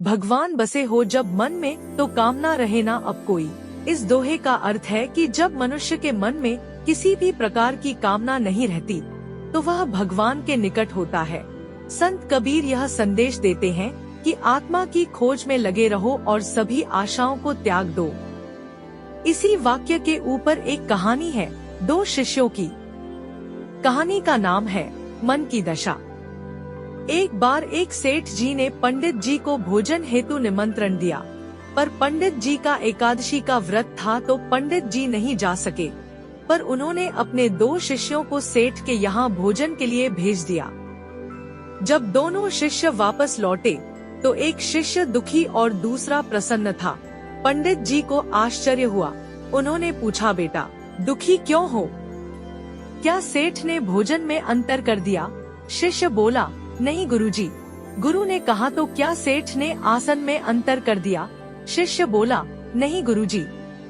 भगवान बसे हो जब मन में, तो कामना रहे ना अब कोई। इस दोहे का अर्थ है कि जब मनुष्य के मन में किसी भी प्रकार की कामना नहीं रहती, तो वह भगवान के निकट होता है। संत कबीर यह संदेश देते हैं कि आत्मा की खोज में लगे रहो और सभी आशाओं को त्याग दो। इसी वाक्य के ऊपर एक कहानी है, दो शिष्यों की। कहानी का नाम है मन की दशा। एक बार एक सेठ जी ने पंडित जी को भोजन हेतु निमंत्रण दिया, पर पंडित जी का एकादशी का व्रत था तो पंडित जी नहीं जा सके। पर उन्होंने अपने दो शिष्यों को सेठ के यहाँ भोजन के लिए भेज दिया। जब दोनों शिष्य वापस लौटे तो एक शिष्य दुखी और दूसरा प्रसन्न था। पंडित जी को आश्चर्य हुआ। उन्होंने पूछा, बेटा दुखी क्यों हो? क्या सेठ ने भोजन में अंतर कर दिया? शिष्य बोला, नहीं गुरुजी। गुरु ने कहा तो क्या सेठ ने आसन में अंतर कर दिया? शिष्य बोला, नहीं गुरुजी।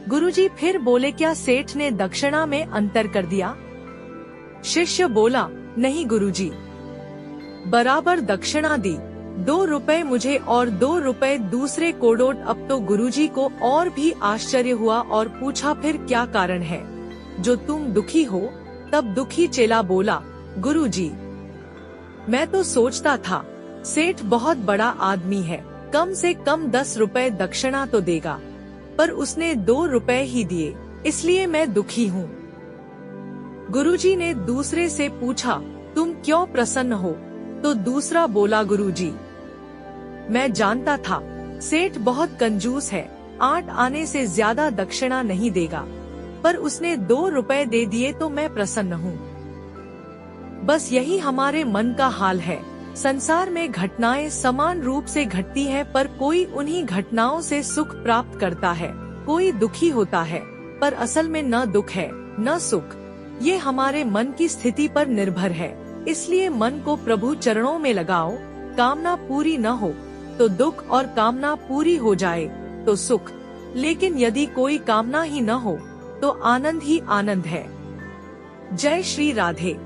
गुरुजी फिर बोले, क्या सेठ ने दक्षिणा में अंतर कर दिया? शिष्य बोला, नहीं गुरुजी। बराबर दक्षिणा दी, 2 रुपए मुझे और 2 रुपए दूसरे कोड़ोट। अब तो गुरुजी को और भी आश्चर्य हुआ और पूछा, फिर क्या कारण है जो तुम दुखी हो? तब दुखी चेला बोला, गुरुजी मैं तो सोचता था सेठ बहुत बड़ा आदमी है, कम से कम 10 रुपए दक्षिणा तो देगा, पर उसने 2 रुपए ही दिए, इसलिए मैं दुखी हूँ। गुरुजी ने दूसरे से पूछा, तुम क्यों प्रसन्न हो? तो दूसरा बोला, गुरुजी मैं जानता था सेठ बहुत कंजूस है, 8 आने से ज्यादा दक्षिणा नहीं देगा, पर उसने 2 रुपए दे दिए तो मैं प्रसन्न हूँ। बस यही हमारे मन का हाल है। संसार में घटनाएं समान रूप से घटती हैं, पर कोई उन्हीं घटनाओं से सुख प्राप्त करता है, कोई दुखी होता है, पर असल में न दुख है न सुख। ये हमारे मन की स्थिति पर निर्भर है। इसलिए मन को प्रभु चरणों में लगाओ। कामना पूरी न हो तो दुख, और कामना पूरी हो जाए तो सुख। लेकिन यदि कोई कामना ही न हो तो आनंद ही आनंद है। जय श्री राधे।